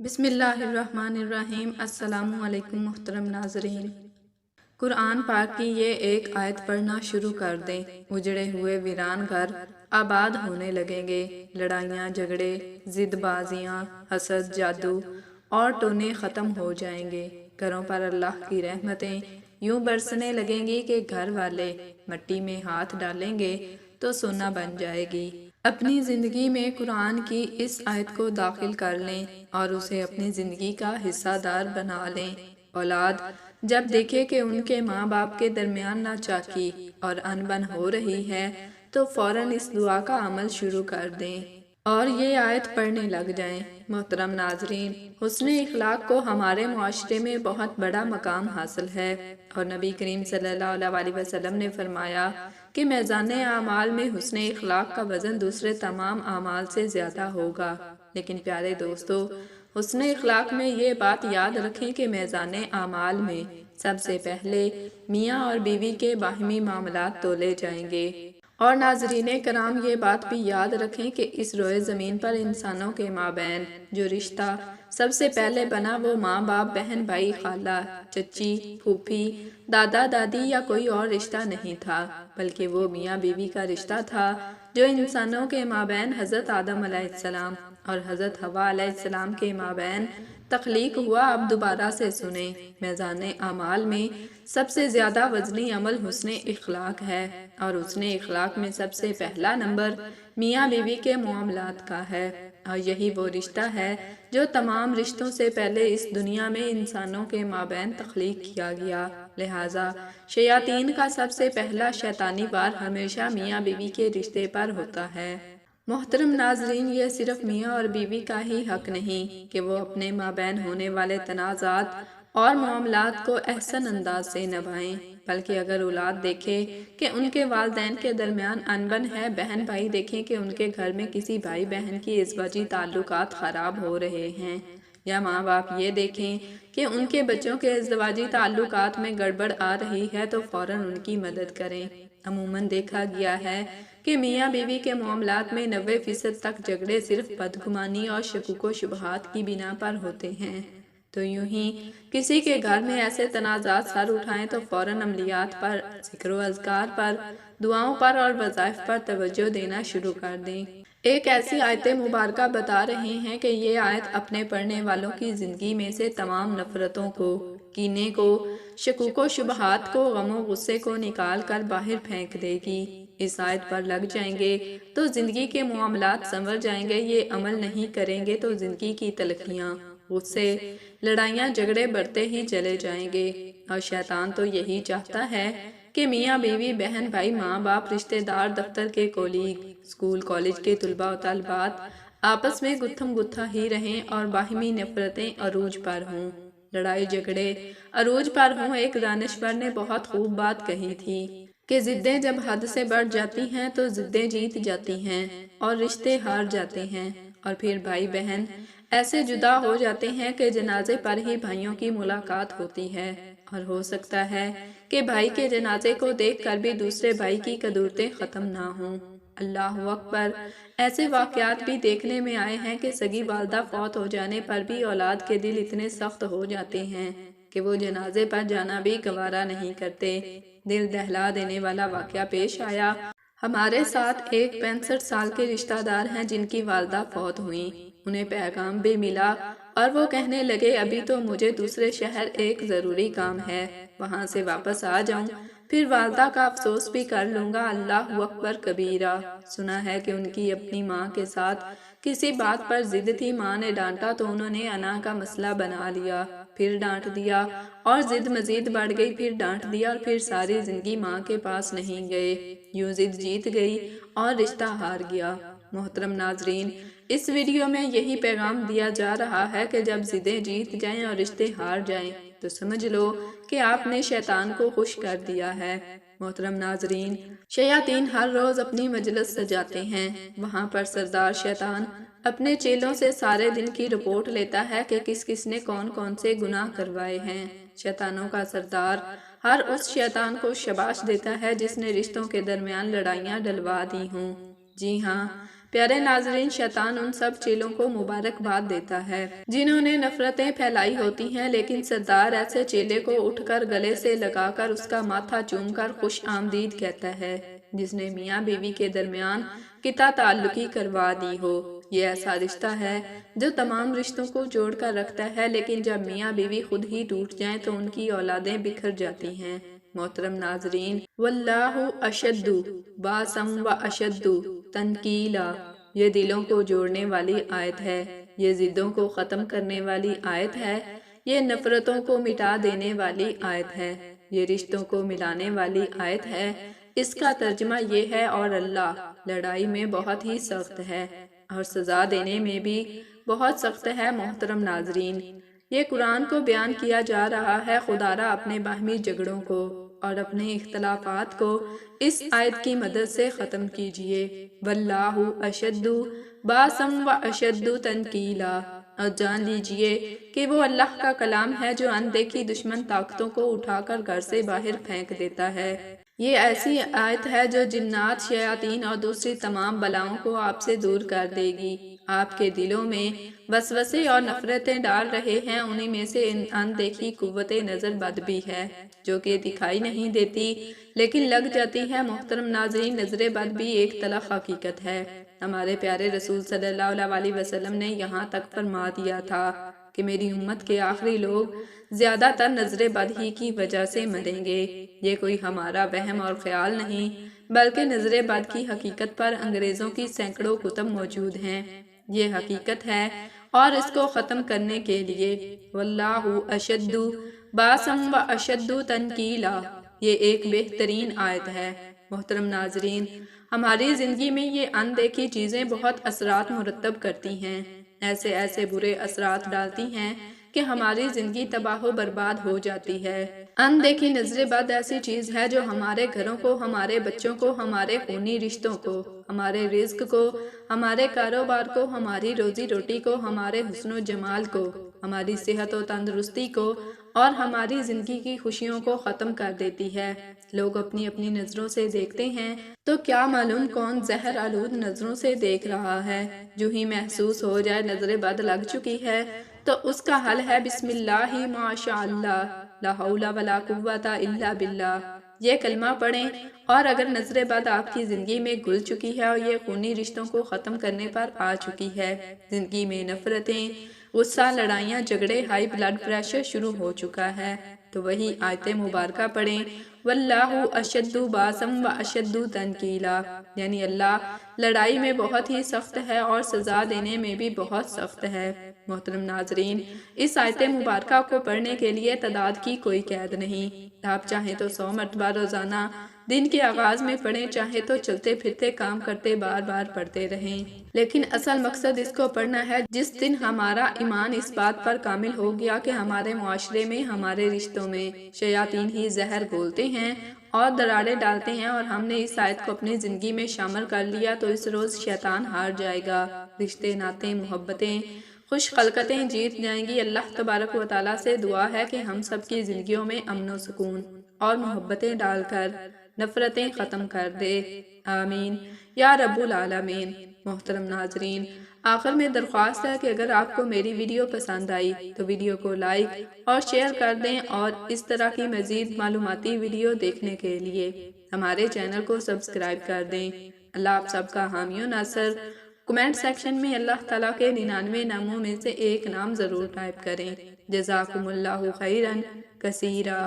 بسم اللہ الرحمن الرحیم۔ السلام علیکم محترم ناظرین، قرآن پاک کی یہ ایک آیت پڑھنا شروع کر دیں۔ اجڑے ہوئے ویران گھر آباد ہونے لگیں گے، لڑائیاں جھگڑے ضد بازیاں حسد جادو اور ٹونے ختم ہو جائیں گے، گھروں پر اللہ کی رحمتیں یوں برسنے لگیں گی کہ گھر والے مٹی میں ہاتھ ڈالیں گے تو سونا بن جائے گی۔ اپنی زندگی میں قرآن کی اس آیت کو داخل کر لیں اور اسے اپنی زندگی کا حصہ دار بنا لیں۔ اولاد جب دیکھے کہ ان کے ماں باپ کے درمیان ناچاکی اور انبن ہو رہی ہے تو فوراً اس دعا کا عمل شروع کر دیں اور یہ آیت پڑھنے لگ جائیں۔ محترم ناظرین، حسن اخلاق کو ہمارے معاشرے میں بہت بڑا مقام حاصل ہے، اور نبی کریم صلی اللہ علیہ وسلم نے فرمایا کہ میزان اعمال میں حسن اخلاق کا وزن دوسرے تمام اعمال سے زیادہ ہوگا۔ لیکن پیارے دوستو، حسن اخلاق میں یہ بات یاد رکھیں کہ میزان اعمال میں سب سے پہلے میاں اور بیوی کے باہمی معاملات تولے جائیں گے، اور ناظرین کرام یہ بات بھی یاد رکھیں کہ اس روئے زمین پر انسانوں کے مابین جو رشتہ سب سے پہلے بنا وہ ماں باپ بہن بھائی خالہ چچی پھوپھی دادا دادی یا کوئی اور رشتہ نہیں تھا، بلکہ وہ میاں بیوی کا رشتہ تھا جو انسانوں کے مابین حضرت آدم علیہ السلام اور حضرت حوا علیہ السلام کے مابین تخلیق ہوا۔ اب دوبارہ سے سنیں، میزان اعمال میں سب سے زیادہ وزنی عمل حسن اخلاق ہے، اور حسن اخلاق میں سب سے پہلا نمبر میاں بیوی کے معاملات کا ہے، اور یہی وہ رشتہ ہے جو تمام رشتوں سے پہلے اس دنیا میں انسانوں کے مابین تخلیق کیا گیا۔ لہٰذا شیاطین کا سب سے پہلا شیطانی وار ہمیشہ میاں بیوی کے رشتے پر ہوتا ہے۔ محترم ناظرین، یہ صرف میاں اور بیوی کا ہی حق نہیں کہ وہ اپنے مابین ہونے والے تنازعات اور معاملات کو احسن انداز سے نبھائیں، بلکہ اگر اولاد دیکھے کہ ان کے والدین کے درمیان انبن ہے، بہن بھائی دیکھیں کہ ان کے گھر میں کسی بھائی بہن کی ازدواجی تعلقات خراب ہو رہے ہیں، یا ماں باپ یہ دیکھیں کہ ان کے بچوں کے ازدواجی تعلقات میں گڑبڑ آ رہی ہے تو فوراً ان کی مدد کریں۔ عموماً دیکھا گیا ہے کہ میاں بیوی کے معاملات میں 90% تک جھگڑے صرف بدگمانی اور شکوک و شبہات کی بنا پر ہوتے ہیں۔ تو یوں ہی کسی کے گھر میں ایسے تنازعات سر اٹھائیں تو فوراً عملیات پر، ذکر و اذکار پر، دعاؤں پر اور وظائف پر توجہ دینا شروع کر دیں۔ ایک ایسی آیت مبارکہ بتا رہے ہیں کہ یہ آیت اپنے پڑھنے والوں کی زندگی میں سے تمام نفرتوں کو، کینے کو، شکوک و شبہات کو، غم و غصے کو نکال کر باہر پھینک دے گی۔ اس آیت پر لگ جائیں گے تو زندگی کے معاملات سنور جائیں گے۔ یہ عمل نہیں کریں گے تو زندگی کی تلخیاں، غصے، لڑائیاں جھگڑے بڑھتے ہی چلے جائیں گے، اور شیطان تو یہی چاہتا ہے کہ میاں بیوی بہن بھائی ماں باپ رشتہ دار دفتر کے کولیگ اسکول کالج کے طلباء و طالبات آپس میں گتھم گتھا ہی رہیں اور باہمی نفرتیں عروج پر ہوں، لڑائی جھگڑے عروج پر ہوں۔ ایک دانشور نے بہت خوب بات کہی تھی کہ ضدیں جب حد سے بڑھ جاتی ہیں تو ضدیں جیت جاتی ہیں اور رشتے ہار جاتے ہیں، اور پھر بھائی بہن ایسے جدا ہو جاتے ہیں کہ جنازے پر ہی بھائیوں کی ملاقات ہوتی ہے، اور ہو سکتا ہے کہ بھائی کے جنازے کو دیکھ کر بھی دوسرے بھائی کی قدورتیں ختم نہ ہوں۔ اللہ اکبر، ایسے واقعات بھی دیکھنے میں آئے ہیں کہ سگی والدہ فوت ہو جانے پر بھی اولاد کے دل اتنے سخت ہو جاتے ہیں کہ وہ جنازے پر جانا بھی گوارا نہیں کرتے۔ دل دہلا دینے والا واقعہ پیش آیا۔ ہمارے ساتھ ایک 65 سال کے رشتہ دار ہیں جن کی والدہ فوت ہوئیں۔ انہیں پیغام بھی ملا اور وہ کہنے لگے ابھی تو مجھے دوسرے شہر ایک ضروری کام ہے، وہاں سے واپس آ جاؤں، پھر والدہ کا افسوس بھی کر لوں گا۔ اللہ اکبر کبیرہ۔ سنا ہے کہ ان کی اپنی ماں کے ساتھ کسی بات پر ضد تھی، ماں نے ڈانٹا تو انہوں نے انا کا مسئلہ بنا لیا، پھر ڈانٹ دیا اور ضد مزید بڑھ گئی، پھر ڈانٹ دیا اور پھر ساری زندگی ماں کے پاس نہیں گئے۔ یوں ضد جیت گئی اور رشتہ ہار گیا۔ محترم ناظرین، اس ویڈیو میں یہی پیغام دیا جا رہا ہے کہ جب ضدیں جیت جائیں اور رشتے ہار جائیں تو سمجھ لو کہ آپ نے شیطان کو خوش کر دیا ہے۔ محترم ناظرین، شیاطین ہر روز اپنی مجلس سجاتے ہیں، وہاں پر سردار شیطان اپنے چیلوں سے سارے دن کی رپورٹ لیتا ہے کہ کس کس نے کون کون سے گناہ کروائے ہیں۔ شیطانوں کا سردار ہر اس شیطان کو شاباش دیتا ہے جس نے رشتوں کے درمیان لڑائیاں ڈلوا دی ہوں۔ جی ہاں، پیارے ناظرین، شیطان ان سب چیلوں کو مبارکباد دیتا ہے جنہوں نے نفرتیں پھیلائی ہوتی ہیں، لیکن سردار ایسے چیلے کو اٹھ کر گلے سے لگا کر اس کا ماتھا چوم کر خوش آمدید کہتا ہے، جس نے میاں بیوی کے درمیان قطع تعلقی کروا دی ہو۔ یہ ایسا رشتہ ہے جو تمام رشتوں کو جوڑ کر رکھتا ہے، لیکن جب میاں بیوی خود ہی ٹوٹ جائیں تو ان کی اولادیں بکھر جاتی ہیں۔ محترم ناظرین، واللہ اشد باسم و اشد تنکیلا، یہ دلوں کو جوڑنے والی آیت ہے، یہ ضدوں کو ختم کرنے والی آیت ہے، یہ نفرتوں کو مٹا دینے والی آیت ہے، یہ رشتوں کو ملانے والی آیت ہے۔ اس کا ترجمہ یہ ہے، اور اللہ لڑائی میں بہت ہی سخت ہے اور سزا دینے میں بھی بہت سخت ہے۔ محترم ناظرین، یہ قرآن کو بیان کیا جا رہا ہے، خدا را اپنے باہمی جھگڑوں کو اور اپنے اختلافات کو اس آیت کی مدد سے ختم کیجئے۔ واللہ اشد باسم و اشد تنکیلا، اور جان لیجئے کہ وہ اللہ کا کلام ہے جو اندیکھی دشمن طاقتوں کو اٹھا کر گھر سے باہر پھینک دیتا ہے۔ یہ ایسی آیت ہے جو جنات، شیاطین اور دوسری تمام بلاؤں کو آپ سے دور کر دے گی۔ آپ کے دلوں میں وسوسے اور نفرتیں ڈال رہے ہیں، انہی میں سے اندیکھی قوت نظر بد بھی ہے جو کہ دکھائی نہیں دیتی لیکن لگ جاتی ہے۔ محترم ناظرین، نظر بد بھی ایک تلخ حقیقت ہے۔ ہمارے پیارے رسول صلی اللہ علیہ وسلم نے یہاں تک فرما دیا تھا کہ میری امت کے آخری لوگ زیادہ تر نظر بد ہی کی وجہ سے مریں گے۔ یہ کوئی ہمارا وہم اور خیال نہیں، بلکہ نظر بد کی حقیقت پر انگریزوں کی سینکڑوں کتب موجود ہیں۔ یہ حقیقت ہے، اور اس کو ختم کرنے کے لیے واللہ اشد باسم و اشد تنکیلا، یہ ایک بہترین آیت ہے۔ محترم ناظرین، ہماری زندگی میں یہ اندیکھی چیزیں بہت اثرات مرتب کرتی ہیں، ایسے برے اثرات ڈالتی ہیں کہ ہماری زندگی تباہ و برباد ہو جاتی ہے۔ اندیکھی نظر بد ایسی چیز ہے جو ہمارے گھروں کو، ہمارے بچوں کو، ہمارے خونی رشتوں کو، ہمارے رزق کو، ہمارے کاروبار کو، ہماری روزی روٹی کو، ہمارے حسن و جمال کو، ہماری صحت و تندرستی کو اور ہماری زندگی کی خوشیوں کو ختم کر دیتی ہے۔ لوگ اپنی اپنی نظروں سے دیکھتے ہیں تو کیا معلوم کون زہر آلود نظروں سے دیکھ رہا ہے۔ جو ہی محسوس ہو جائے نظر بد لگ چکی ہے تو اس کا حل ہے بسم اللہ ماشاء اللہ، لا حول ولا قوت الا باللہ۔ یہ کلمہ پڑھیں، اور اگر نظر بد آپ کی زندگی میں گل چکی ہے اور یہ خونی رشتوں کو ختم کرنے پر آ چکی ہے، زندگی میں نفرتیں، غصہ، لڑائیاں، جھگڑے، ہائی بلڈ پریشر شروع ہو چکا ہے، تو وہی آیت مبارکہ پڑھیں، واللہ اشد باسم و اشد تنکیلا، یعنی اللہ لڑائی میں بہت ہی سخت ہے اور سزا دینے میں بھی بہت سخت ہے۔ محترم ناظرین، اس آیت مبارکہ کو پڑھنے کے لیے تعداد کی کوئی قید نہیں، آپ چاہیں تو 100 مرتبہ روزانہ دن کے آغاز میں پڑھیں، چاہے تو چلتے پھرتے کام کرتے بار بار پڑھتے رہیں، لیکن اصل مقصد اس کو پڑھنا ہے جس دن ہمارا ایمان اس بات پر کامل ہو گیا کہ ہمارے معاشرے میں، ہمارے رشتوں میں شیاطین ہی زہر گھولتے ہیں اور دراڑیں ڈالتے ہیں، اور ہم نے اس آیت کو اپنی زندگی میں شامل کر لیا، تو اس روز شیطان ہار جائے گا، رشتے ناطے محبتیں خوش خلقتیں جیت جائیں گی۔ اللہ تبارک و تعالیٰ سے دعا ہے کہ ہم سب کی زندگیوں میں امن و سکون اور محبتیں ڈال کر نفرتیں ختم کر دے، آمین یا رب العالمین۔ محترم ناظرین، آخر میں درخواست ہے کہ اگر آپ کو میری ویڈیو پسند آئی تو ویڈیو کو لائک اور شیئر کر دیں، اور اس طرح کی مزید معلوماتی ویڈیو دیکھنے کے لیے ہمارے چینل کو سبسکرائب کر دیں۔ اللہ آپ سب کا حامی و ناصر۔ کمنٹ سیکشن میں اللہ تعالیٰ کے 99 ناموں میں سے ایک نام ضرور ٹائپ کریں۔ جزاکم اللہ خیرا کثیرا۔